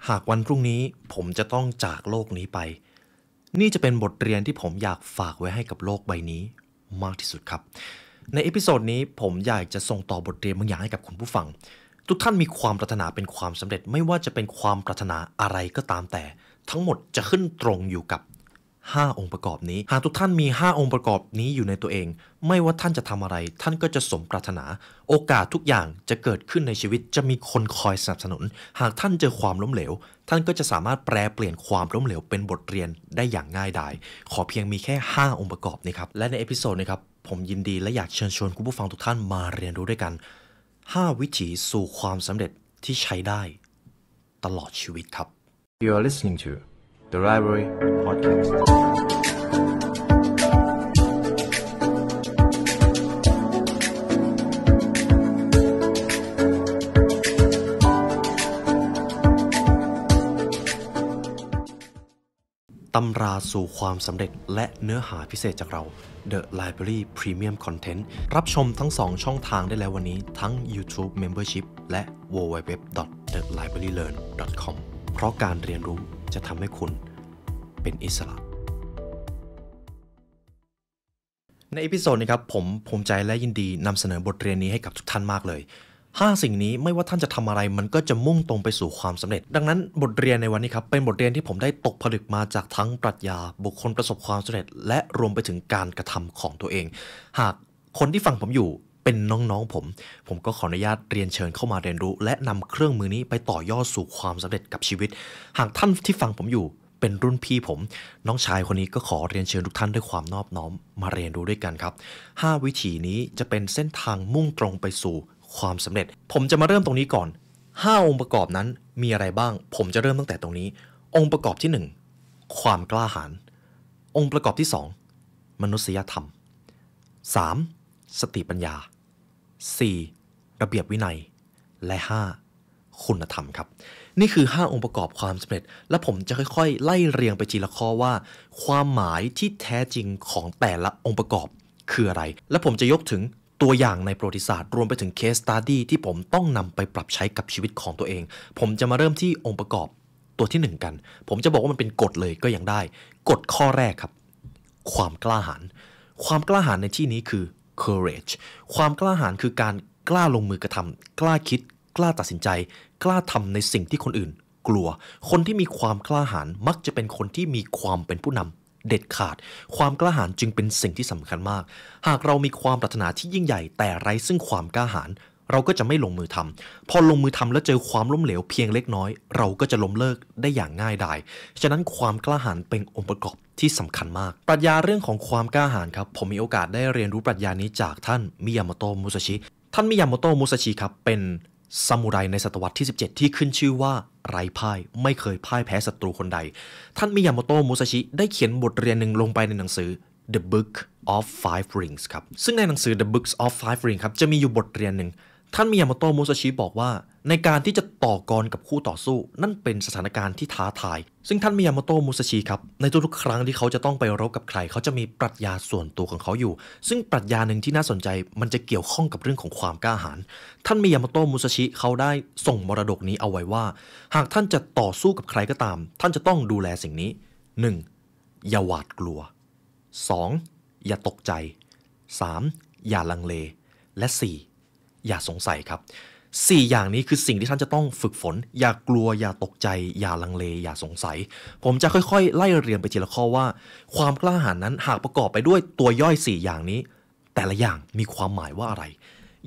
หากวันพรุ่งนี้ผมจะต้องจากโลกนี้ไปนี่จะเป็นบทเรียนที่ผมอยากฝากไว้ให้กับโลกใบนี้มากที่สุดครับในเอพิโซดนี้ผมอยากจะส่งต่อบทเรียนบางอย่างให้กับคุณผู้ฟังทุกท่านมีความปรารถนาเป็นความสำเร็จไม่ว่าจะเป็นความปรารถนาอะไรก็ตามแต่ทั้งหมดจะขึ้นตรงอยู่กับ5องค์ประกอบนี้หากทุกท่านมี5องค์ประกอบนี้อยู่ในตัวเองไม่ว่าท่านจะทำอะไรท่านก็จะสมปรารถนาโอกาสทุกอย่างจะเกิดขึ้นในชีวิตจะมีคนคอยสนับสนุนหากท่านเจอความล้มเหลวท่านก็จะสามารถแปลเปลี่ยนความล้มเหลวเป็นบทเรียนได้อย่างง่ายดายขอเพียงมีแค่5องค์ประกอบนี้ครับและในเอพิโซดนี้ครับผมยินดีและอยากเชิญชวนคุณผู้ฟังทุกท่านมาเรียนรู้ด้วยกัน5วิถีสู่ความสำเร็จที่ใช้ได้ตลอดชีวิตครับ You are listening to The Library Podcast. ตำราสู่ความสำเร็จและเนื้อหาพิเศษจากเรา The Library Premium Content รับชมทั้ง2ช่องทางได้แล้ววันนี้ทั้ง YouTube Membership และ www.thelibrarylearn.com เพราะการเรียนรู้จะทำให้คุณเป็นอิสระในเอพิโซดนี้ครับผมภูมิใจและยินดีนำเสนอบทเรียนนี้ให้กับทุกท่านมากเลย5สิ่งนี้ไม่ว่าท่านจะทำอะไรมันก็จะมุ่งตรงไปสู่ความสำเร็จดังนั้นบทเรียนในวันนี้ครับเป็นบทเรียนที่ผมได้ตกผลึกมาจากทั้งปรัชญาบุคคลประสบความสำเร็จและรวมไปถึงการกระทำของตัวเองหากคนที่ฟังผมอยู่เป็นน้องๆผมก็ขออนุญาตเรียนเชิญเข้ามาเรียนรู้และนำเครื่องมือนี้ไปต่อยอดสู่ความสำเร็จกับชีวิตหากท่านที่ฟังผมอยู่เป็นรุ่นพี่ผมน้องชายคนนี้ก็ขอเรียนเชิญทุกท่านด้วยความนอบน้อมมาเรียนรู้ด้วยกันครับ5วิธีนี้จะเป็นเส้นทางมุ่งตรงไปสู่ความสำเร็จผมจะมาเริ่มตรงนี้ก่อน5องค์ประกอบนั้นมีอะไรบ้างผมจะเริ่มตั้งแต่ตรงนี้องค์ประกอบที่1ความกล้าหาญองค์ประกอบที่2มนุษยธรรม3สติปัญญา4ระเบียบวินัยและ5คุณธรรมครับนี่คือ5องค์ประกอบความสำเร็จและผมจะค่อยๆไล่เรียงไปทีละข้อว่าความหมายที่แท้จริงของแต่ละองค์ประกอบคืออะไรและผมจะยกถึงตัวอย่างในประวัติศาสตร์รวมไปถึง case study ที่ผมต้องนำไปปรับใช้กับชีวิตของตัวเองผมจะมาเริ่มที่องค์ประกอบตัวที่1กันผมจะบอกว่ามันเป็นกฎเลยก็ยังได้กฎข้อแรกครับความกล้าหาญความกล้าหาญในที่นี้คือ courage ความกล้าหาญคือการกล้าลงมือกระทำกล้าคิดกล้าตัดสินใจกล้าทำในสิ่งที่คนอื่นกลัวคนที่มีความกล้าหาญมักจะเป็นคนที่มีความเป็นผู้นำเด็ดขาดความกล้าหาญจึงเป็นสิ่งที่สำคัญมากหากเรามีความปรารถนาที่ยิ่งใหญ่แต่ไร้ซึ่งความกล้าหาญเราก็จะไม่ลงมือทำพอลงมือทำแล้วเจอความล้มเหลวเพียงเล็กน้อยเราก็จะล้มเลิกได้อย่างง่ายดายฉะนั้นความกล้าหาญเป็นองค์ประกอบที่สำคัญมากปรัชญาเรื่องของความกล้าหาญครับผมมีโอกาสได้เรียนรู้ปรัชญานี้จากท่านมิยาโมโตะมุซาชิท่านมิยาโมโตะมุซาชิครับเป็นซามูไรในศตวรรษที่17ที่ขึ้นชื่อว่าไร้พ่ายไม่เคยพ่ายแพ้ศัตรูคนใดท่านมิยาโมโตะมุซาชิได้เขียนบทเรียนหนึ่งลงไปในหนังสือ The Book of Five Rings ครับซึ่งในหนังสือ The Book of Five Rings ครับจะมีอยู่บทเรียนหนึ่งท่านมิยาโมโตะมุซาชิบอกว่าในการที่จะต่อกรกับคู่ต่อสู้นั่นเป็นสถานการณ์ที่ท้าทายซึ่งท่านมิยาโมโตะมุซาชิครับในทุกๆครั้งที่เขาจะต้องไปรบกับใครเขาจะมีปรัชญาส่วนตัวของเขาอยู่ซึ่งปรัชญาหนึ่งที่น่าสนใจมันจะเกี่ยวข้องกับเรื่องของความกล้าหาญท่านมิยาโมโตะมุซาชิเขาได้ส่งมรดกนี้เอาไว้ว่าหากท่านจะต่อสู้กับใครก็ตามท่านจะต้องดูแลสิ่งนี้ 1. อย่าหวาดกลัว 2. อย่าตกใจ 3. อย่าลังเลและ 4. อย่าสงสัยครับ4อย่างนี้คือสิ่งที่ท่านจะต้องฝึกฝนอย่ากลัวอย่าตกใจอย่าลังเลอย่าสงสัยผมจะค่อยๆไล่เรียงไปทีละข้อว่าความกล้าหาญนั้นหากประกอบไปด้วยตัวย่อย4อย่างนี้แต่ละอย่างมีความหมายว่าอะไร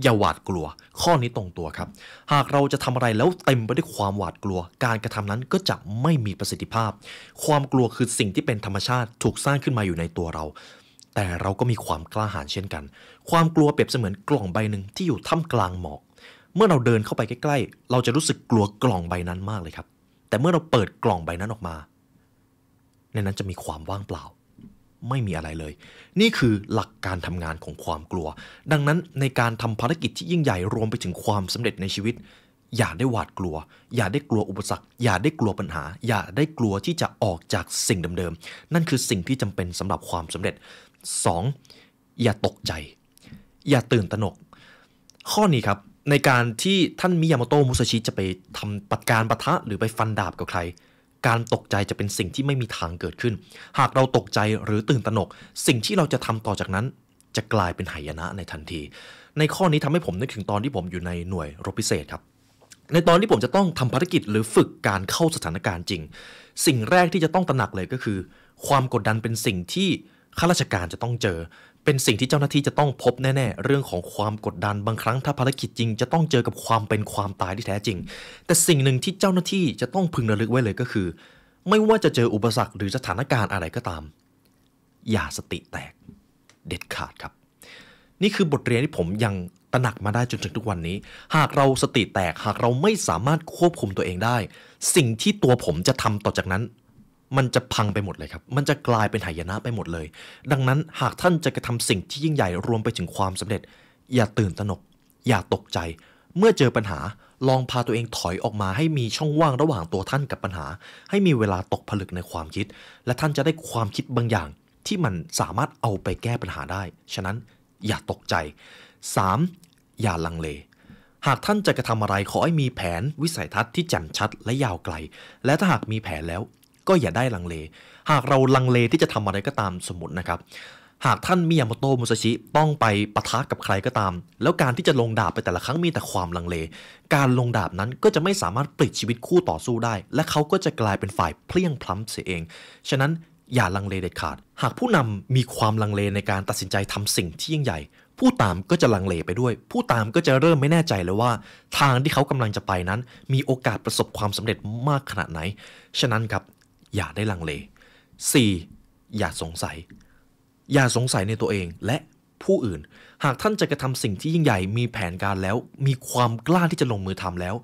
อย่าหวาดกลัวข้อนี้ตรงตัวครับหากเราจะทำอะไรแล้วเต็มไปด้วยความหวาดกลัวการกระทำนั้นก็จะไม่มีประสิทธิภาพความกลัวคือสิ่งที่เป็นธรรมชาติถูกสร้างขึ้นมาอยู่ในตัวเราแต่เราก็มีความกล้าหาญเช่นกันความกลัวเปรียบเสมือนกล่องใบหนึ่งที่อยู่ท่ามกลางหมอกเมื่อเราเดินเข้าไปใกล้ๆเราจะรู้สึกกลัวกล่องใบนั้นมากเลยครับแต่เมื่อเราเปิดกล่องใบนั้นออกมาในนั้นจะมีความว่างเปล่าไม่มีอะไรเลยนี่คือหลักการทำงานของความกลัวดังนั้นในการทำภารกิจที่ยิ่งใหญ่รวมไปถึงความสำเร็จในชีวิตอย่าได้หวาดกลัวอย่าได้กลัวอุปสรรคอย่าได้กลัวปัญหาอย่าได้กลัวที่จะออกจากสิ่งเดิมๆนั่นคือสิ่งที่จำเป็นสำหรับความสำเร็จ 2. อย่าตกใจอย่าตื่นตระหนกข้อนี้ครับ ในการที่ท่านมิยาโมโตะมุซาชิจะไปทำการปะทะหรือไปฟันดาบกับใครการตกใจจะเป็นสิ่งที่ไม่มีทางเกิดขึ้นหากเราตกใจหรือตื่นตระหนกสิ่งที่เราจะทำต่อจากนั้นจะกลายเป็นหายนะในทันทีในข้อนี้ทำให้ผมนึกถึงตอนที่ผมอยู่ในหน่วยรบพิเศษครับในตอนที่ผมจะต้องทำภารกิจหรือฝึกการเข้าสถานการณ์จริงสิ่งแรกที่จะต้องตระหนักเลยก็คือความกดดันเป็นสิ่งที่ข้าราชการจะต้องเจอเป็นสิ่งที่เจ้าหน้าที่จะต้องพบแน่ๆเรื่องของความกดดันบางครั้งถ้าภารกิจจริงจะต้องเจอกับความเป็นความตายที่แท้จริงแต่สิ่งหนึ่งที่เจ้าหน้าที่จะต้องพึงระลึกไว้เลยก็คือไม่ว่าจะเจออุปสรรคหรือสถานการณ์อะไรก็ตามอย่าสติแตกเด็ดขาดครับนี่คือบทเรียนที่ผมยังตระหนักมาได้จนถึงทุกวันนี้หากเราสติแตกหากเราไม่สามารถควบคุมตัวเองได้สิ่งที่ตัวผมจะทำต่อจากนั้นมันจะพังไปหมดเลยครับมันจะกลายเป็นหายนะไปหมดเลยดังนั้นหากท่านจะกระทำสิ่งที่ยิ่งใหญ่รวมไปถึงความสำเร็จอย่าตื่นตระหนกอย่าตกใจเมื่อเจอปัญหาลองพาตัวเองถอยออกมาให้มีช่องว่างระหว่างตัวท่านกับปัญหาให้มีเวลาตกผลึกในความคิดและท่านจะได้ความคิดบางอย่างที่มันสามารถเอาไปแก้ปัญหาได้ฉะนั้นอย่าตกใจ 3. อย่าลังเลหากท่านจะกระทำอะไรขอให้มีแผนวิสัยทัศน์ที่แจ่มชัดและยาวไกลและถ้าหากมีแผนแล้วก็อย่าได้ลังเลหากเราลังเลที่จะทำอะไรก็ตามสมมตินะครับหากท่านมิยาโมโตะมุซาชิต้องไปปะทะกับใครก็ตามแล้วการที่จะลงดาบไปแต่ละครั้งมีแต่ความลังเลการลงดาบนั้นก็จะไม่สามารถปลิดชีวิตคู่ต่อสู้ได้และเขาก็จะกลายเป็นฝ่ายเพลี่ยงพล้ำเสียเองฉะนั้นอย่าลังเลเด็ดขาดหากผู้นำมีความลังเลในการตัดสินใจทำสิ่งที่ยิ่งใหญ่ผู้ตามก็จะลังเลไปด้วยผู้ตามก็จะเริ่มไม่แน่ใจเลยว่าทางที่เขากำลังจะไปนั้นมีโอกาสประสบความสำเร็จมากขนาดไหนฉะนั้นครับอย่าได้ลังเล 4. อย่าสงสัยในตัวเองและผู้อื่นหากท่านจะกระทำสิ่งที่ยิ่งใหญ่มีแผนการแล้วมีความกล้าที่จะลงมือทำแล้ว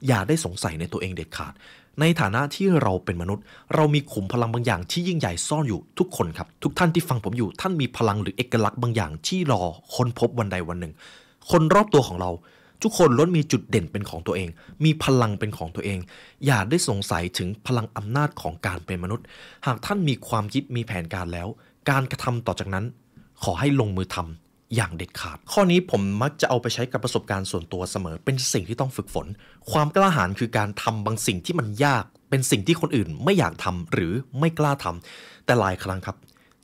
อย่าได้สงสัยในตัวเองเด็ดขาดในฐานะที่เราเป็นมนุษย์เรามีขุมพลังบางอย่างที่ยิ่งใหญ่ซ่อนอยู่ทุกคนครับทุกท่านที่ฟังผมอยู่ท่านมีพลังหรือเอกลักษณ์บางอย่างที่รอค้นพบวันใดวันหนึ่งคนรอบตัวของเราทุกคนล้วนมีจุดเด่นเป็นของตัวเองมีพลังเป็นของตัวเองอย่าได้สงสัยถึงพลังอำนาจของการเป็นมนุษย์หากท่านมีความคิดมีแผนการแล้วการกระทำต่อจากนั้นขอให้ลงมือทำอย่างเด็ดขาดข้อนี้ผมมักจะเอาไปใช้กับประสบการณ์ส่วนตัวเสมอเป็นสิ่งที่ต้องฝึกฝนความกล้าหาญคือการทำบางสิ่งที่มันยากเป็นสิ่งที่คนอื่นไม่อยากทำหรือไม่กล้าทำแต่หลายครั้งครับ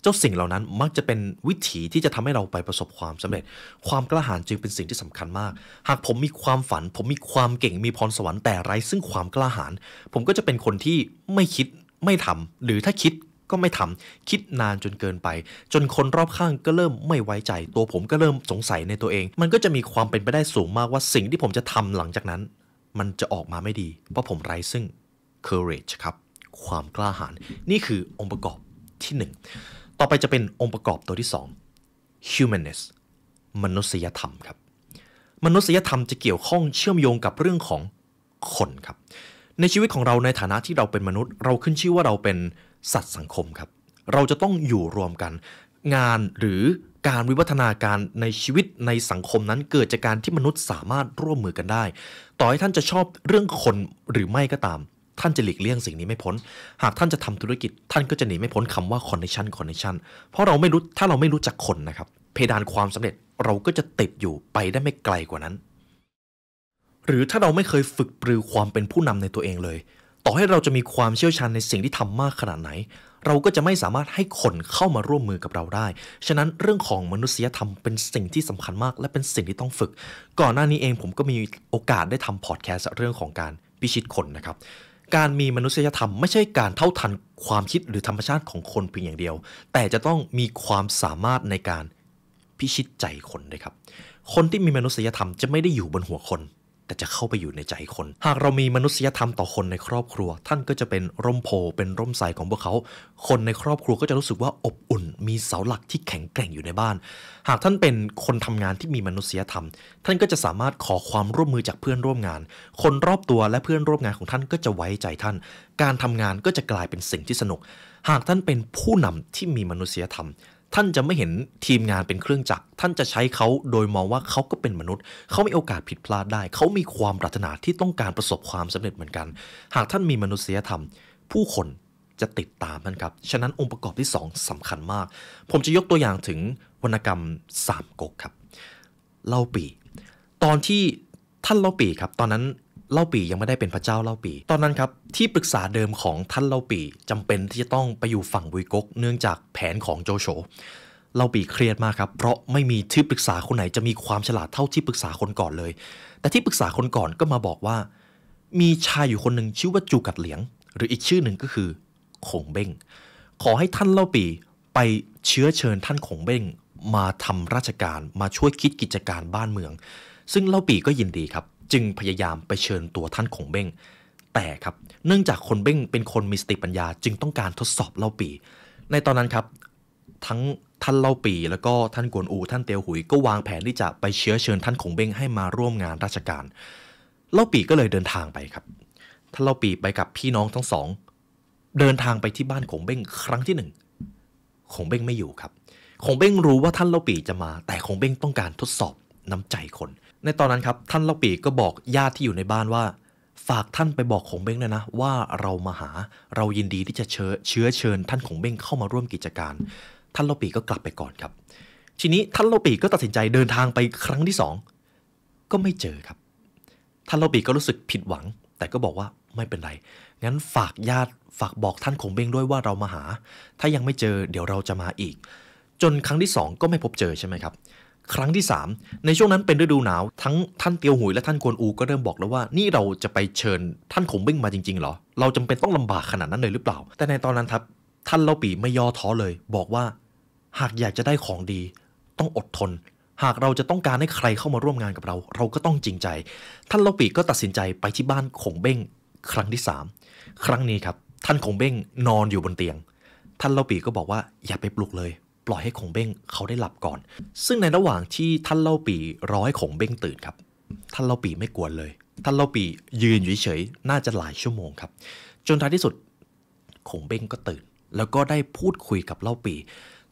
เจ้าสิ่งเหล่านั้นมักจะเป็นวิถีที่จะทำให้เราไปประสบความสำเร็จความกล้าหาญจึงเป็นสิ่งที่สำคัญมากหากผมมีความฝันผมมีความเก่งมีพรสวรรค์แต่ไร้ซึ่งความกล้าหาญผมก็จะเป็นคนที่ไม่คิดไม่ทำหรือถ้าคิดก็ไม่ทำคิดนานจนเกินไปจนคนรอบข้างก็เริ่มไม่ไว้ใจตัวผมก็เริ่มสงสัยในตัวเองมันก็จะมีความเป็นไปได้สูงมากว่าสิ่งที่ผมจะทำหลังจากนั้นมันจะออกมาไม่ดีเพราะผมไร้ซึ่ง courage ครับความกล้าหาญนี่คือองค์ประกอบที่1ต่อไปจะเป็นองค์ประกอบตัวที่2 humanness มนุษยธรรมครับมนุษยธรรมจะเกี่ยวข้องเชื่อมโยงกับเรื่องของคนครับในชีวิตของเราในฐานะที่เราเป็นมนุษย์เราขึ้นชื่อว่าเราเป็นสัตว์สังคมครับเราจะต้องอยู่รวมกันงานหรือการวิวัฒนาการในชีวิตในสังคมนั้นเกิดจากการที่มนุษย์สามารถร่วมมือกันได้ต่อให้ท่านจะชอบเรื่องคนหรือไม่ก็ตามท่านจะหลีกเลี่ยงสิ่งนี้ไม่พ้นหากท่านจะทำธุรกิจท่านก็จะหนีไม่พ้นคำว่า connection เพราะเราไม่รู้ถ้าเราไม่รู้จักคนนะครับเพดานความสำเร็จเราก็จะติดอยู่ไปได้ไม่ไกลกว่านั้นหรือถ้าเราไม่เคยฝึกปรือความเป็นผู้นำในตัวเองเลยต่อให้เราจะมีความเชี่ยวชาญในสิ่งที่ทำมากขนาดไหนเราก็จะไม่สามารถให้คนเข้ามาร่วมมือกับเราได้ฉะนั้นเรื่องของมนุษยธรรมเป็นสิ่งที่สำคัญมากและเป็นสิ่งที่ต้องฝึกก่อนหน้านี้เองผมก็มีโอกาสได้ทำพอดแคสต์เรื่องของการพิชิตคนนะครับการมีมนุษยธรรมไม่ใช่การเท่าทันความคิดหรือธรรมชาติของคนเพียงอย่างเดียวแต่จะต้องมีความสามารถในการพิชิตใจคนด้วยครับคนที่มีมนุษยธรรมจะไม่ได้อยู่บนหัวคนแต่จะเข้าไปอยู่ในใจคนหากเรามีมนุษยธรรมต่อคนในครอบครัวท่านก็จะเป็นร่มโพเป็นร่มไทรของพวกเขาคนในครอบครัวก็จะรู้สึกว่าอบอุ่นมีเสาหลักที่แข็งแกร่งอยู่ในบ้านหากท่านเป็นคนทำงานที่มีมนุษยธรรมท่านก็จะสามารถขอความร่วมมือจากเพื่อนร่วมงานคนรอบตัวและเพื่อนร่วมงานของท่านก็จะไว้ใจท่านการทำงานก็จะกลายเป็นสิ่งที่สนุกหากท่านเป็นผู้นำที่มีมนุษยธรรมท่านจะไม่เห็นทีมงานเป็นเครื่องจักรท่านจะใช้เขาโดยมองว่าเขาก็เป็นมนุษย์เขามีโอกาสผิดพลาดได้เขามีความปรารถนาที่ต้องการประสบความสำเร็จเหมือนกันหากท่านมีมนุษยธรรมผู้คนจะติดตามท่านครับฉะนั้นองค์ประกอบที่2สำคัญมากผมจะยกตัวอย่างถึงวรรณกรรมสามก๊กครับเล่าปี่ตอนที่ ท่านเล่าปี่ครับตอนนั้นเล่าปี่ยังไม่ได้เป็นพระเจ้าเล่าปี่ตอนนั้นครับที่ปรึกษาเดิมของท่านเล่าปี่จำเป็นที่จะต้องไปอยู่ฝั่งบุยก๊กเนื่องจากแผนของโจโฉเล่าปี่เครียดมากครับเพราะไม่มีที่ปรึกษาคนไหนจะมีความฉลาดเท่าที่ปรึกษาคนก่อนเลยแต่ที่ปรึกษาคนก่อนก็มาบอกว่ามีชายอยู่คนหนึ่งชื่อว่าจูกัดเหลียงหรืออีกชื่อหนึ่งก็คือคงเบ้งขอให้ท่านเล่าปี่ไปเชื้อเชิญท่านคงเบ้งมาทำราชการมาช่วยคิดกิจการบ้านเมืองซึ่งเล่าปี่ก็ยินดีครับจึงพยายามไปเชิญตัวท่านคงเบ้งแต่ครับเนื่องจากคนเบ้งเป็นคนมีสติปัญญาจึงต้องการทดสอบเล่าปี่ในตอนนั้นครับทั้งท่านเล่าปี่แล้วก็ท่านกวนอูท่านเตียวหุยก็วางแผนที่จะไปเชื้อเชิญท่านคงเบ้งให้มาร่วมงานราชการเล่าปี่ก็เลยเดินทางไปครับท่านเล่าปี่ไปกับพี่น้องทั้งสองเดินทางไปที่บ้านคงเบ้งครั้งที่1คงเบ้งไม่อยู่ครับคงเบ้งรู้ว่าท่านเล่าปี่จะมาแต่คงเบ้งต้องการทดสอบน้ำใจคนในตอนนั้นครับท่านเล่าปี่ก็บอกญาติที่อยู่ในบ้านว่าฝากท่านไปบอกคงเบ้งเลยนะว่าเรามาหาเรายินดีที่จะเชื้อเชิญท่านคงเบ้งเข้ามาร่วมกิจการท่านเล่าปี่ก็กลับไปก่อนครับทีนี้ท่านเล่าปี่ก็ตัดสินใจเดินทางไปครั้งที่2ก็ไม่เจอครับท่านเล่าปี่ก็รู้สึกผิดหวังแต่ก็บอกว่าไม่เป็นไรงั้นฝากญาติฝากบอกท่านคงเบ้งด้วยว่าเรามาหาถ้ายังไม่เจอเดี๋ยวเราจะมาอีกจนครั้งที่2ก็ไม่พบเจอใช่ไหมครับครั้งที่3ในช่วงนั้นเป็นฤดูหนาวทั้งท่านเตียวหุยและท่านกวนอูก็เริ่มบอกแล้วว่านี่เราจะไปเชิญท่านคงเบ้งมาจริงๆเหรอเราจำเป็นต้องลำบากขนาดนั้นเลยหรือเปล่าแต่ในตอนนั้นครับท่านเล่าปี่ไม่ย่อท้อเลยบอกว่าหากอยากจะได้ของดีต้องอดทนหากเราจะต้องการให้ใครเข้ามาร่วมงานกับเราเราก็ต้องจริงใจท่านเล่าปี่ก็ตัดสินใจไปที่บ้านคงเบ้งครั้งที่3ครั้งนี้ครับท่านคงเบ้งนอนอยู่บนเตียงท่านเล่าปี่ก็บอกว่าอย่าไปปลุกเลยปล่อยให้คงเบ้งเขาได้หลับก่อนซึ่งในระหว่างที่ท่านเล่าปี่รอให้คงเบ้งตื่นครับท่านเล่าปี่ไม่กวนเลยท่านเล่าปี่ยืนอยู่เฉยๆน่าจะหลายชั่วโมงครับจนท้ายที่สุดคงเบ้งก็ตื่นแล้วก็ได้พูดคุยกับเล่าปี่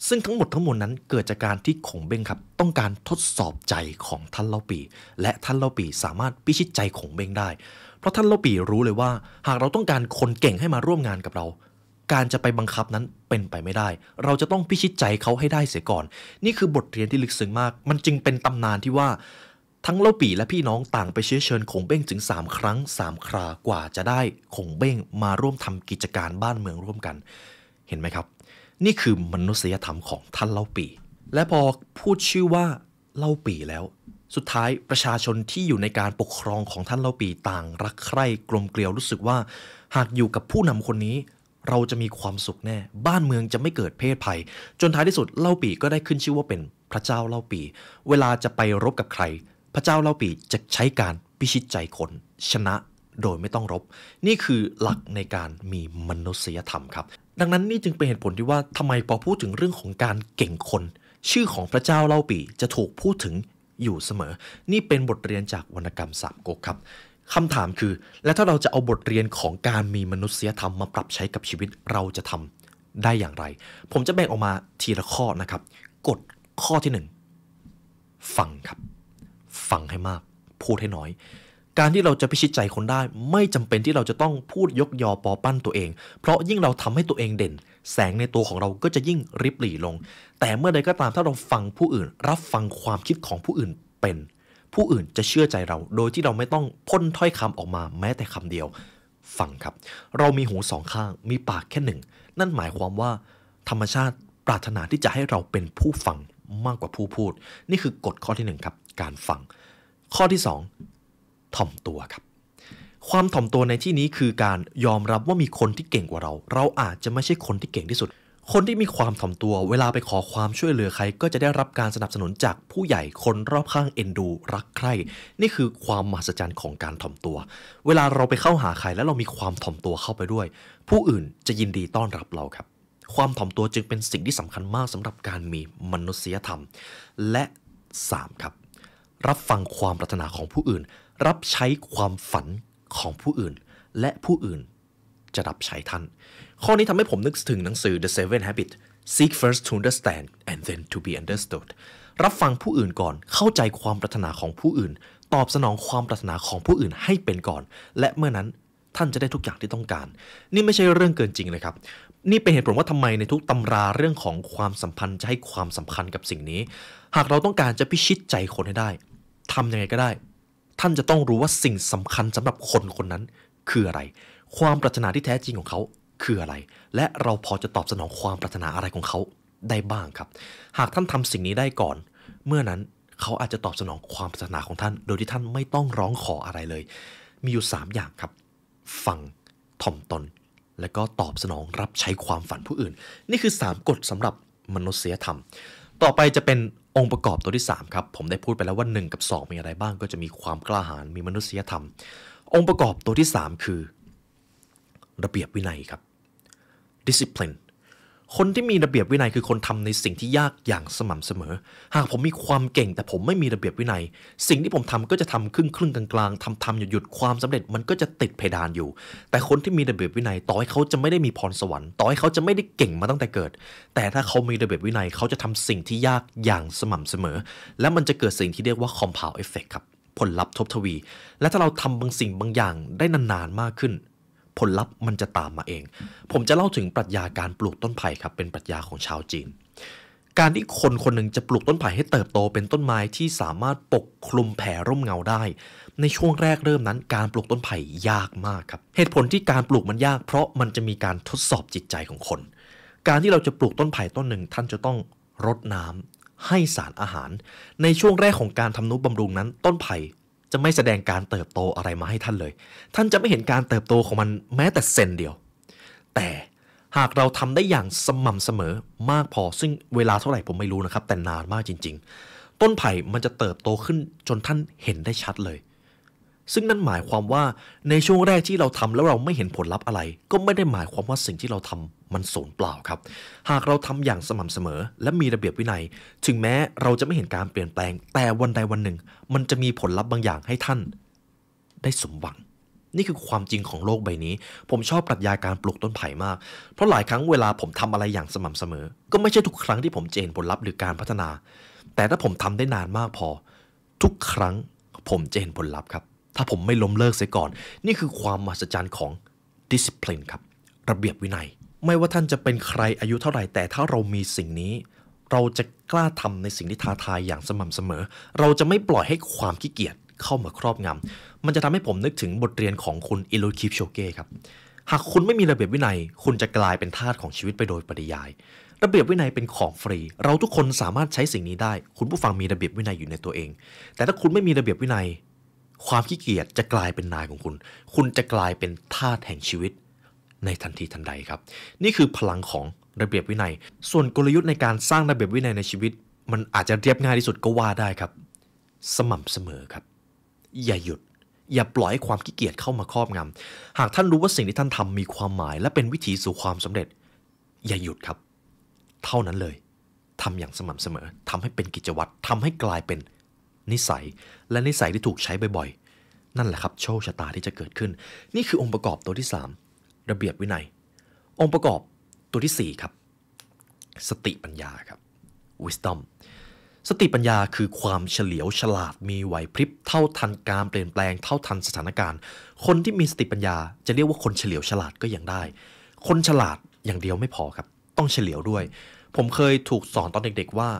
ซึ่งทั้งหมดทั้งมวลนั้นเกิดจากการที่คงเบ้งครับต้องการทดสอบใจของท่านเล่าปี่และท่านเล่าปี่สามารถพิชิตใจคงเบ้งได้เพราะท่านเล่าปี่รู้เลยว่าหากเราต้องการคนเก่งให้มาร่วมงานกับเราการจะไปบังคับนั้นเป็นไปไม่ได้เราจะต้องพิชิตใจเขาให้ได้เสียก่อนนี่คือบทเรียนที่ลึกซึ้งมากมันจึงเป็นตำนานที่ว่าทั้งเล่าปี่และพี่น้องต่างไปเชื้อเชิญคงเบ้งถึง3ครั้ง3ครากว่าจะได้คงเบ้งมาร่วมทำกิจการบ้านเมืองร่วมกันเห็นไหมครับนี่คือมนุษยธรรมของท่านเล่าปี่และพอพูดชื่อว่าเล่าปี่แล้วสุดท้ายประชาชนที่อยู่ในการปกครองของท่านเล่าปี่ต่างรักใคร่กลมเกลียวรู้สึกว่าหากอยู่กับผู้นำคนนี้เราจะมีความสุขแน่บ้านเมืองจะไม่เกิดเพศภัยจนท้ายที่สุดเล่าปี่ก็ได้ขึ้นชื่อว่าเป็นพระเจ้าเล่าปี่เวลาจะไปรบกับใครพระเจ้าเล่าปี่จะใช้การพิชิตใจคนชนะโดยไม่ต้องรบนี่คือหลักในการมีมนุษยธรรมครับดังนั้นนี่จึงเป็นเหตุผลที่ว่าทำไมพอพูดถึงเรื่องของการเก่งคนชื่อของพระเจ้าเล่าปี่จะถูกพูดถึงอยู่เสมอนี่เป็นบทเรียนจากวรรณกรรมสามก๊กครับคำถามคือแล้วถ้าเราจะเอาบทเรียนของการมีมนุษยธรรมมาปรับใช้กับชีวิตเราจะทำได้อย่างไรผมจะแบ่งออกมาทีละข้อนะครับกฎข้อที่1ฟังครับฟังให้มากพูดให้น้อยการที่เราจะพิชิตใจคนได้ไม่จำเป็นที่เราจะต้องพูดยกยอปอปั้นตัวเองเพราะยิ่งเราทำให้ตัวเองเด่นแสงในตัวของเราก็จะยิ่งริบหรี่ลงแต่เมื่อใดก็ตามถ้าเราฟังผู้อื่นรับฟังความคิดของผู้อื่นเป็นผู้อื่นจะเชื่อใจเราโดยที่เราไม่ต้องพ่นถ้อยคำออกมาแม้แต่คำเดียวฟังครับเรามีหูสองข้างมีปากแค่1นั่นหมายความว่าธรรมชาติปรารถนาที่จะให้เราเป็นผู้ฟังมากกว่าผู้พูดนี่คือกฎข้อที่1ครับการฟังข้อที่2ถ่อมตัวครับความถ่อมตัวในที่นี้คือการยอมรับว่ามีคนที่เก่งกว่าเราอาจจะไม่ใช่คนที่เก่งที่สุดคนที่มีความถ่อมตัวเวลาไปขอความช่วยเหลือใครก็จะได้รับการสนับสนุนจากผู้ใหญ่คนรอบข้างเอ็นดูรักใคร่นี่คือความมหัศจรรย์ของการถ่อมตัวเวลาเราไปเข้าหาใครแล้วเรามีความถ่อมตัวเข้าไปด้วยผู้อื่นจะยินดีต้อนรับเราครับความถ่อมตัวจึงเป็นสิ่งที่สำคัญมากสำหรับการมีมนุษยธรรมและ3ครับรับฟังความปรารถนาของผู้อื่นรับใช้ความฝันของผู้อื่นและผู้อื่นจะรับใช้ท่านข้อนี้ทำให้ผมนึกถึงหนังสือ The Seven Habits Seek first to understand and then to be understood รับฟังผู้อื่นก่อนเข้าใจความปรารถนาของผู้อื่นตอบสนองความปรารถนาของผู้อื่นให้เป็นก่อนและเมื่อนั้นท่านจะได้ทุกอย่างที่ต้องการนี่ไม่ใช่เรื่องเกินจริงเลยครับนี่เป็นเหตุผลว่าทำไมในทุกตำราเรื่องของความสัมพันธ์จะให้ความสำคัญกับสิ่งนี้หากเราต้องการจะพิชิตใจคนให้ได้ทำยังไงก็ได้ ท่านจะต้องรู้ว่าสิ่งสำคัญสำหรับคนคนนั้นคืออะไรความปรารถนาที่แท้จริงของเขาคืออะไรและเราพอจะตอบสนองความปรารถนาอะไรของเขาได้บ้างครับหากท่านทำสิ่งนี้ได้ก่อนเมื่อนั้นเขาอาจจะตอบสนองความปรารถนาของท่านโดยที่ท่านไม่ต้องร้องขออะไรเลยมีอยู่3อย่างครับฟังถ่อมตนและก็ตอบสนองรับใช้ความฝันผู้อื่นนี่คือ3กฎสำหรับมนุษยธรรมต่อไปจะเป็นองค์ประกอบตัวที่3ครับผมได้พูดไปแล้วว่า1กับ2มีอะไรบ้างก็จะมีความกล้าหาญมีมนุษยธรรมองค์ประกอบตัวที่3คือระเบียบวินัยครับ discipline คนที่มีระเบียบวินัยคือคนทำในสิ่งที่ยากอย่างสม่ำเสมอหากผมมีความเก่งแต่ผมไม่มีระเบียบวินัยสิ่งที่ผมทำก็จะทำครึ่งกลางๆทำหยุดความสำเร็จมันก็จะติดเพดานอยู่แต่คนที่มีระเบียบวินัยต่อให้เขาจะไม่ได้มีพรสวรรค์ต่อให้เขาจะไม่ได้เก่งมาตั้งแต่เกิดแต่ถ้าเขามีระเบียบวินัยเขาจะทำสิ่งที่ยากอย่างสม่ำเสมอและมันจะเกิดสิ่งที่เรียกว่า compound effect ครับผลลัพธ์ทบทวีและถ้าเราทำบางสิ่งบางอย่างได้นานๆมากขึ้นผลลัพธ์มันจะตามมาเองผมจะเล่าถึงปรัชญาการปลูกต้นไผ่ครับเป็นปรัชญาของชาวจีนการที่คนคนหนึ่งจะปลูกต้นไผ่ให้เติบโตเป็นต้นไม้ที่สามารถปกคลุมแผ่ร่มเงาได้ในช่วงแรกเริ่มนั้นการปลูกต้นไผ่ยากมากครับเหตุผลที่การปลูกมันยากเพราะมันจะมีการทดสอบจิตใจของคนการที่เราจะปลูกต้นไผ่ต้นหนึ่งท่านจะต้องรดน้ำให้สารอาหารในช่วงแรกของการทำนุบำรุงนั้นต้นไผ่จะไม่แสดงการเติบโตอะไรมาให้ท่านเลยท่านจะไม่เห็นการเติบโตของมันแม้แต่เซนเดียวแต่หากเราทำได้อย่างสม่ำเสมอมากพอซึ่งเวลาเท่าไหร่ผมไม่รู้นะครับแต่นานมากจริงๆต้นไผ่มันจะเติบโตขึ้นจนท่านเห็นได้ชัดเลยซึ่งนั่นหมายความว่าในช่วงแรกที่เราทำแล้วเราไม่เห็นผลลัพธ์อะไรก็ไม่ได้หมายความว่าสิ่งที่เราทำมันสูญเปล่าครับหากเราทำอย่างสม่ำเสมอและมีระเบียบวินัยถึงแม้เราจะไม่เห็นการเปลี่ยนแปลงแต่วันใดวันหนึ่งมันจะมีผลลัพธ์บางอย่างให้ท่านได้สมหวังนี่คือความจริงของโลกใบนี้ผมชอบปรัชญาการปลูกต้นไผ่มากเพราะหลายครั้งเวลาผมทำอะไรอย่างสม่ำเสมอก็ไม่ใช่ทุกครั้งที่ผมจะเห็นผลลัพธ์หรือการพัฒนาแต่ถ้าผมทำได้นานมากพอทุกครั้งผมจะเห็นผลลัพธ์ครับถ้าผมไม่ล้มเลิกเสียก่อนนี่คือความมหัศจรรย์ของ discipline ครับระเบียบวินัยไม่ว่าท่านจะเป็นใครอายุเท่าไหร่แต่ถ้าเรามีสิ่งนี้เราจะกล้าทำในสิ่งที่ท้าทายอย่างสม่ำเสมอเราจะไม่ปล่อยให้ความขี้เกียจเข้ามาครอบงำมันจะทำให้ผมนึกถึงบทเรียนของคุณอิโลคิปโชเก้ครับหากคุณไม่มีระเบียบวินัยคุณจะกลายเป็นทาสของชีวิตไปโดยปริยายระเบียบวินัยเป็นของฟรีเราทุกคนสามารถใช้สิ่งนี้ได้คุณผู้ฟังมีระเบียบวินัยอยู่ในตัวเองแต่ถ้าคุณไม่มีระเบียบวินัยความขี้เกียจจะกลายเป็นนายของคุณคุณจะกลายเป็นทาสแห่งชีวิตในทันทีทันใดครับนี่คือพลังของระเบียบวินัยส่วนกลยุทธ์ในการสร้างระเบียบวินัยในชีวิตมันอาจจะเรียบง่ายที่สุดก็ว่าได้ครับสม่ำเสมอครับอย่าหยุดอย่าปล่อยให้ความขี้เกียจเข้ามาครอบงำหากท่านรู้ว่าสิ่งที่ท่านทำมีความหมายและเป็นวิถีสู่ความสำเร็จอย่าหยุดครับเท่านั้นเลยทำอย่างสม่ำเสมอทำให้เป็นกิจวัตรทำให้กลายเป็นนิสัยและนิสัยที่ถูกใช้บ่อยๆนั่นแหละครับโชคชะตาที่จะเกิดขึ้นนี่คือองค์ประกอบตัวที่3ระเบียบวินัยองค์ประกอบตัวที่4ครับสติปัญญาครับ wisdom สติปัญญาคือความเฉลียวฉลาดมีไหวพริบเท่าทันการเปลี่ยนแปลงเท่าทันสถานการณ์คนที่มีสติปัญญาจะเรียกว่าคนเฉลียวฉลาดก็ยังได้คนฉลาดอย่างเดียวไม่พอครับต้องเฉลียวด้วยผมเคยถูกสอนตอนเด็กๆว่า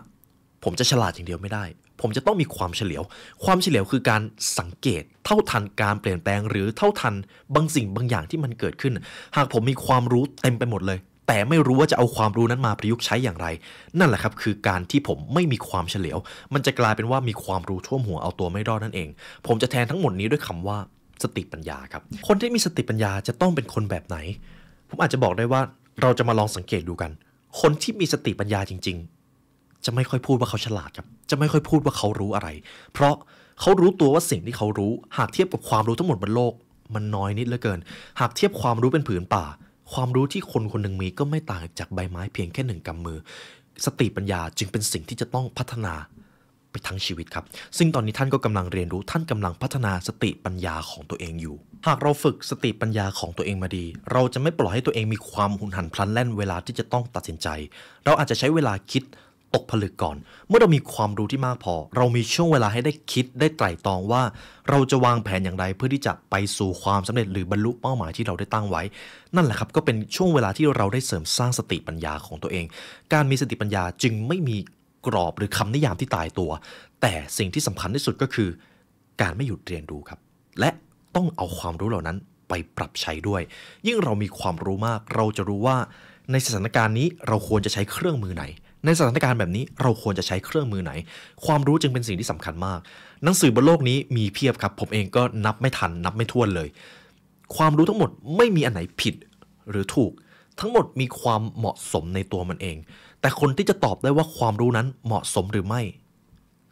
ผมจะฉลาดอย่างเดียวไม่ได้ผมจะต้องมีความเฉลียวความเฉลียวคือการสังเกตเท่าทันการเปลี่ยนแปลงหรือเท่าทันบางสิ่งบางอย่างที่มันเกิดขึ้นหากผมมีความรู้เต็มไปหมดเลยแต่ไม่รู้ว่าจะเอาความรู้นั้นมาประยุกต์ใช้อย่างไรนั่นแหละครับคือการที่ผมไม่มีความเฉลียวมันจะกลายเป็นว่ามีความรู้ท่วมหัวเอาตัวไม่รอดนั่นเองผมจะแทนทั้งหมดนี้ด้วยคำว่าสติปัญญาครับคนที่มีสติปัญญาจะต้องเป็นคนแบบไหนผมอาจจะบอกได้ว่าเราจะมาลองสังเกตดูกันคนที่มีสติปัญญาจริงๆจะไม่ค่อยพูดว่าเขาฉลาดครับจะไม่ค่อยพูดว่าเขารู้อะไรเพราะเขารู้ตัวว่าสิ่งที่เขารู้หากเทียบกับความรู้ทั้งหมดบนโลกมันน้อยนิดเหลือเกินหากเทียบความรู้เป็นผืนป่าความรู้ที่คนคนหนึ่งมีก็ไม่ต่างจากใบไม้เพียงแค่1 กำมือสติปัญญาจึงเป็นสิ่งที่จะต้องพัฒนาไปทั้งชีวิตครับซึ่งตอนนี้ท่านก็กำลังเรียนรู้ท่านกำลังพัฒนาสติปัญญาของตัวเองอยู่หากเราฝึกสติปัญญาของตัวเองมาดีเราจะไม่ปล่อยให้ตัวเองมีความหุนหันพลันแล่นเวลาที่จะต้องตัดสินใจเราอาจจะใช้เวลาคิดตกผลึกก่อนเมื่อเรามีความรู้ที่มากพอเรามีช่วงเวลาให้ได้คิดได้ไตร่ตรองว่าเราจะวางแผนอย่างไรเพื่อที่จะไปสู่ความสำเร็จหรือบรรลุเป้าหมายที่เราได้ตั้งไว้นั่นแหละครับก็เป็นช่วงเวลาที่เราได้เสริมสร้างสติปัญญาของตัวเองการมีสติปัญญาจึงไม่มีกรอบหรือคำนิยามที่ตายตัวแต่สิ่งที่สำคัญที่สุดก็คือ การไม่หยุดเรียนรู้ครับและต้องเอาความรู้เหล่านั้นไปปรับใช้ด้วยยิ่งเรามีความรู้มากเราจะรู้ว่าในสถานการณ์นี้เราควรจะใช้เครื่องมือไหนในสถานการณ์แบบนี้เราควรจะใช้เครื่องมือไหนความรู้จึงเป็นสิ่งที่สำคัญมากหนังสือบนโลกนี้มีเพียบครับผมเองก็นับไม่ทันนับไม่ถ้วนเลยความรู้ทั้งหมดไม่มีอันไหนผิดหรือถูกทั้งหมดมีความเหมาะสมในตัวมันเองแต่คนที่จะตอบได้ว่าความรู้นั้นเหมาะสมหรือไม่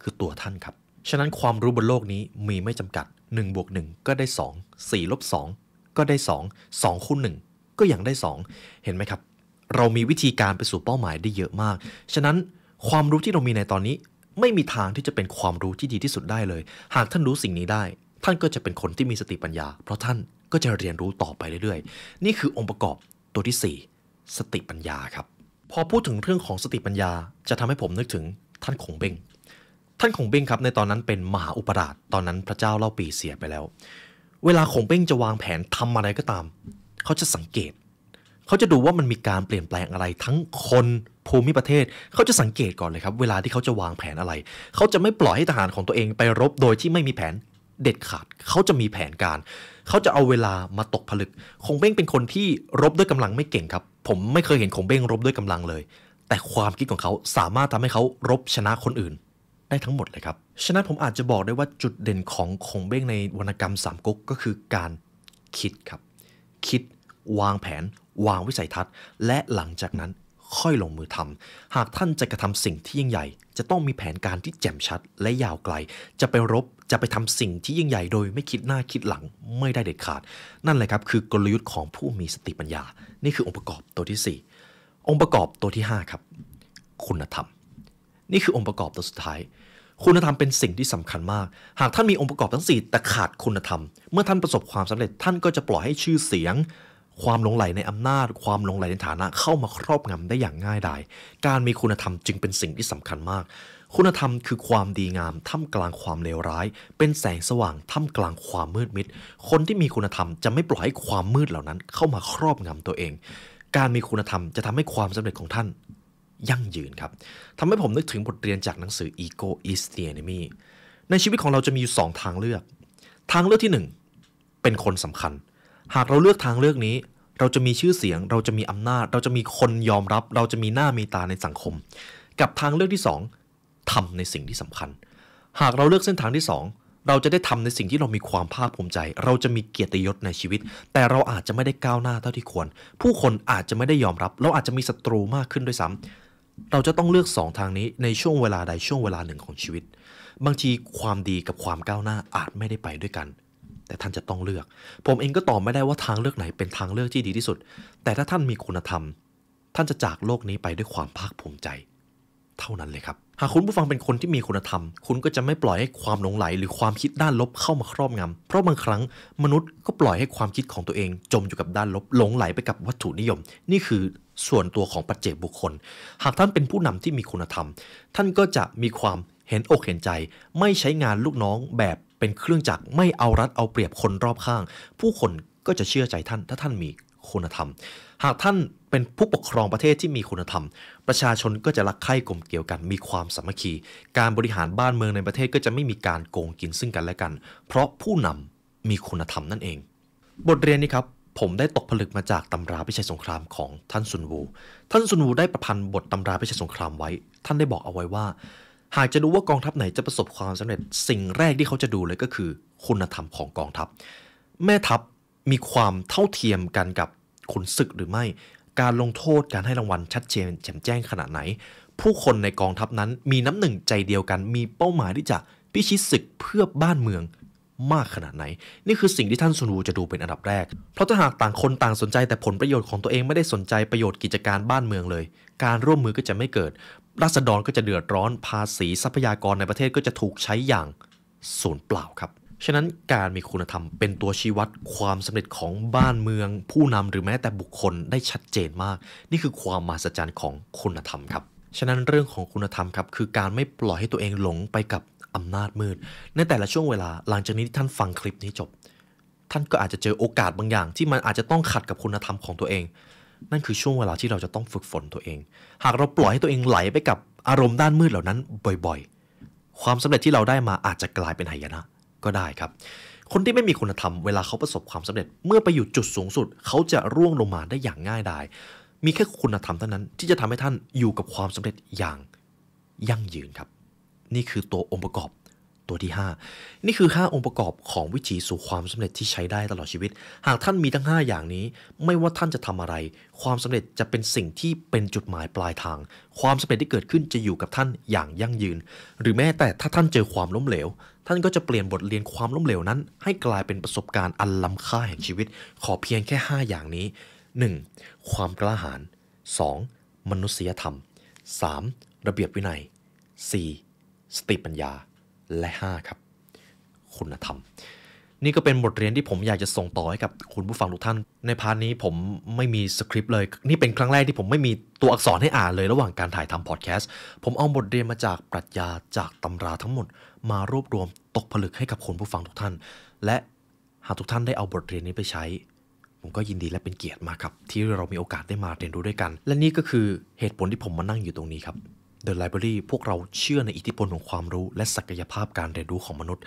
คือตัวท่านครับฉะนั้นความรู้บนโลกนี้มีไม่จำกัด1 บวก 1ก็ได้2 4 ลบ 2ก็ได้2 2คูณ1ก็ยังได้2เห็นไหมครับเรามีวิธีการไปสู่เป้าหมายได้เยอะมากฉะนั้นความรู้ที่เรามีในตอนนี้ไม่มีทางที่จะเป็นความรู้ที่ดีที่สุดได้เลยหากท่านรู้สิ่งนี้ได้ท่านก็จะเป็นคนที่มีสติปัญญาเพราะท่านก็จะเรียนรู้ต่อไปเรื่อยๆนี่คือองค์ประกอบตัวที่4สติปัญญาครับพอพูดถึงเรื่องของสติปัญญาจะทำให้ผมนึกถึงท่านคงเบ้งท่านคงเบ้งครับในตอนนั้นเป็นมหาอุปราชตอนนั้นพระเจ้าเล่าปีเสียไปแล้วเวลาคงเบ้งจะวางแผนทำอะไรก็ตามเขาจะสังเกตเขาจะดูว่ามันมีการเปลี่ยนแปลงอะไรทั้งคนภูมิประเทศเขาจะสังเกตก่อนเลยครับเวลาที่เขาจะวางแผนอะไรเขาจะไม่ปล่อยให้ทหารของตัวเองไปรบโดยที่ไม่มีแผนเด็ดขาดเขาจะมีแผนการเขาจะเอาเวลามาตกผลึกคงเบ้งเป็นคนที่รบด้วยกำลังไม่เก่งครับผมไม่เคยเห็นคงเบ้งรบด้วยกำลังเลยแต่ความคิดของเขาสามารถทำให้เขารบชนะคนอื่นได้ทั้งหมดเลยครับฉะนั้นผมอาจจะบอกได้ว่าจุดเด่นของคงเบ้งในวรรณกรรมสามก๊กก็คือการคิดครับคิดวางแผนวางวิสัยทัศน์และหลังจากนั้นค่อยลงมือทำหากท่านจะกระทำสิ่งที่ยิ่งใหญ่จะต้องมีแผนการที่แจ่มชัดและยาวไกลจะไปรบจะไปทำสิ่งที่ยิ่งใหญ่โดยไม่คิดหน้าคิดหลังไม่ได้เด็ดขาดนั่นแหละครับคือกลยุทธ์ของผู้มีสติปัญญานี่คือองค์ประกอบตัวที่4องค์ประกอบตัวที่5ครับคุณธรรมนี่คือองค์ประกอบตัวสุดท้ายคุณธรรมเป็นสิ่งที่สำคัญมากหากท่านมีองค์ประกอบทั้ง4แต่ขาดคุณธรรมเมื่อท่านประสบความสำเร็จท่านก็จะปล่อยให้ชื่อเสียงความหลงใหลในอำนาจความหลงใหลในฐานะเข้ามาครอบงำได้อย่างง่ายดายการมีคุณธรรมจึงเป็นสิ่งที่สำคัญมากคุณธรรมคือความดีงามท่ามกลางความเลวร้ายเป็นแสงสว่างท่ามกลางความมืดมิดคนที่มีคุณธรรมจะไม่ปล่อยให้ความมืดเหล่านั้นเข้ามาครอบงำตัวเองการมีคุณธรรมจะทำให้ความสำเร็จของท่านยั่งยืนครับทำให้ผมนึกถึงบทเรียนจากหนังสือ Ego is the Enemy ในชีวิตของเราจะมีอยู่2ทางเลือกทางเลือกที่1เป็นคนสำคัญหากเราเลือกทางเลือกนี้เราจะมีชื่อเสียงเราจะมีอำนาจเราจะมีคนยอมรับเราจะมีหน้ามีตาในสังคมกับทางเลือกที่2ทำในสิ่งที่สำคัญหากเราเลือกเส้นทางที่2เราจะได้ทำในสิ่งที่เรามีความภาคภูมิใจเราจะมีเกียรติยศในชีวิตแต่เราอาจจะไม่ได้ก้าวหน้าเท่าที่ควรผู้คนอาจจะไม่ได้ยอมรับเราอาจจะมีศัตรูมากขึ้นด้วยซ้ำเราจะต้องเลือก2ทางนี้ในช่วงเวลาใดช่วงเวลาหนึ่งของชีวิตบางทีความดีกับความก้าวหน้าอาจไม่ได้ไปด้วยกันแต่ท่านจะต้องเลือกผมเองก็ตอบไม่ได้ว่าทางเลือกไหนเป็นทางเลือกที่ดีที่สุดแต่ถ้าท่านมีคุณธรรมท่านจะจากโลกนี้ไปด้วยความภาคภูมิใจเท่านั้นเลยครับหากคุณผู้ฟังเป็นคนที่มีคุณธรรมคุณก็จะไม่ปล่อยให้ความหลงไหลหรือความคิดด้านลบเข้ามาครอบงำเพราะบางครั้งมนุษย์ก็ปล่อยให้ความคิดของตัวเองจมอยู่กับด้านลบหลงไหลไปกับวัตถุนิยมนี่คือส่วนตัวของปัจเจกบุคคลหากท่านเป็นผู้นำที่มีคุณธรรมท่านก็จะมีความเห็นอกเห็นใจไม่ใช้งานลูกน้องแบบเป็นเครื่องจักรไม่เอารัดเอาเปรียบคนรอบข้างผู้คนก็จะเชื่อใจท่านถ้าท่านมีคุณธรรมหากท่านเป็นผู้ปกครองประเทศที่มีคุณธรรมประชาชนก็จะรักใคร่กลมเกลียวกันมีความสามัคคีการบริหารบ้านเมืองในประเทศก็จะไม่มีการโกงกินซึ่งกันและกันเพราะผู้นำมีคุณธรรมนั่นเองบทเรียนนี้ครับผมได้ตกผลึกมาจากตำราพิชัยสงครามของท่านซุนวูท่านซุนวูได้ประพันธ์บทตำราพิชัยสงครามไว้ท่านได้บอกเอาไว้ว่าหากจะดูว่ากองทัพไหนจะประสบความสำเร็จสิ่งแรกที่เขาจะดูเลยก็คือคุณธรรมของกองทัพแม่ทัพมีความเท่าเทียมกันกับขุนศึกหรือไม่การลงโทษการให้รางวัลชัดเจนแจ่มแจ้งขนาดไหนผู้คนในกองทัพนั้นมีน้ำหนึ่งใจเดียวกันมีเป้าหมายที่จะพิชิตศึกเพื่อบ้านเมืองมากขนาดไหนนี่คือสิ่งที่ท่านซุนวูจะดูเป็นอันดับแรกเพราะถ้าหากต่างคนต่างสนใจแต่ผลประโยชน์ของตัวเองไม่ได้สนใจประโยชน์กิจการบ้านเมืองเลยการร่วมมือก็จะไม่เกิดราษฎรก็จะเดือดร้อนภาษีทรัพยากรในประเทศก็จะถูกใช้อย่างสูญเปล่าครับฉะนั้นการมีคุณธรรมเป็นตัวชี้วัดความสำเร็จของบ้านเมืองผู้นำหรือแม้แต่บุคคลได้ชัดเจนมากนี่คือความมหัศจรรย์ของคุณธรรมครับฉะนั้นเรื่องของคุณธรรมครับคือการไม่ปล่อยให้ตัวเองหลงไปกับอำนาจมืดในแต่ละช่วงเวลาหลังจากนี้ที่ท่านฟังคลิปนี้จบท่านก็อาจจะเจอโอกาสบางอย่างที่มันอาจจะต้องขัดกับคุณธรรมของตัวเองนั่นคือช่วงเวลาที่เราจะต้องฝึกฝนตัวเองหากเราปล่อยให้ตัวเองไหลไปกับอารมณ์ด้านมืดเหล่านั้นบ่อยๆความสำเร็จที่เราได้มาอาจจะกลายเป็นหายนะ ก็ได้ครับคนที่ไม่มีคุณธรรมเวลาเขาประสบความสำเร็จเมื่อไปอยู่จุดสูงสุดเขาจะร่วงลงมาได้อย่างง่ายดายมีแค่คุณธรรมเท่านั้นที่จะทำให้ท่านอยู่กับความสำเร็จอย่างยั่งยืนครับนี่คือตัวองค์ประกอบตัวที่5นี่คือ5องค์ประกอบของวิถีสู่ความสำเร็จที่ใช้ได้ตลอดชีวิตหากท่านมีทั้ง5อย่างนี้ไม่ว่าท่านจะทำอะไรความสำเร็จจะเป็นสิ่งที่เป็นจุดหมายปลายทางความสำเร็จที่เกิดขึ้นจะอยู่กับท่านอย่างยั่งยืนหรือแม้แต่ถ้าท่านเจอความล้มเหลวท่านก็จะเปลี่ยนบทเรียนความล้มเหลวนั้นให้กลายเป็นประสบการณ์อันล้ำค่าแห่งชีวิตขอเพียงแค่5อย่างนี้ 1. ความกล้าหาญ 2. มนุษยธรรม 3. ระเบียบวินัย 4. สติปัญญาและ 5 ครับคุณธรรมนี่ก็เป็นบทเรียนที่ผมอยากจะส่งต่อให้กับคุณผู้ฟังทุกท่านในพาร์ทนี้ผมไม่มีสคริปต์เลยนี่เป็นครั้งแรกที่ผมไม่มีตัวอักษรให้อ่านเลยระหว่างการถ่ายทำพอดแคสต์ผมเอาบทเรียนมาจากปรัชญาจากตำราทั้งหมดมารวบรวมตกผลึกให้กับคุณผู้ฟังทุกท่านและหากทุกท่านได้เอาบทเรียนนี้ไปใช้ผมก็ยินดีและเป็นเกียรติมากครับที่เรามีโอกาสได้มาเรียนรู้ด้วยกันและนี่ก็คือเหตุผลที่ผมมานั่งอยู่ตรงนี้ครับThe Library พวกเราเชื่อในอิทธิพลของความรู้และศักยภาพการเรียนรู้ของมนุษย์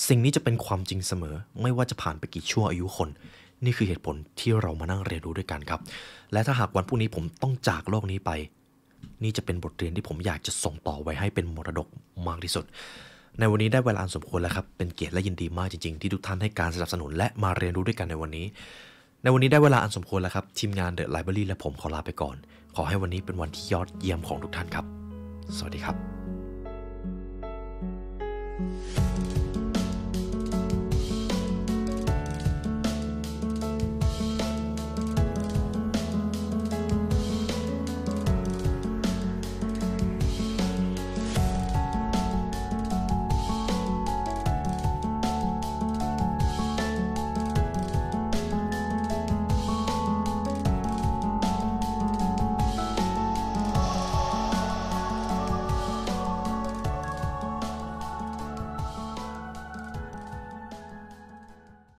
สิ่งนี้จะเป็นความจริงเสมอไม่ว่าจะผ่านไปกี่ชั่วอายุคนนี่คือเหตุผลที่เรามานั่งเรียนรู้ด้วยกันครับและถ้าหากวันพรุ่งนี้ผมต้องจากโลกนี้ไปนี่จะเป็นบทเรียนที่ผมอยากจะส่งต่อไว้ให้เป็นมรดกมากที่สุดในวันนี้ได้เวลาอันสมควรแล้วครับเป็นเกียรติและยินดีมากจริงๆที่ทุกท่านให้การสนับสนุนและมาเรียนรู้ด้วยกันในวันนี้ได้เวลาอันสมควรแล้วครับทีมงาน The Library และผมขอลาไปก่อนขอให้วันนี้เป็นวันที่ยอดเยี่ยมของทุกท่านครับสวัสดีครับ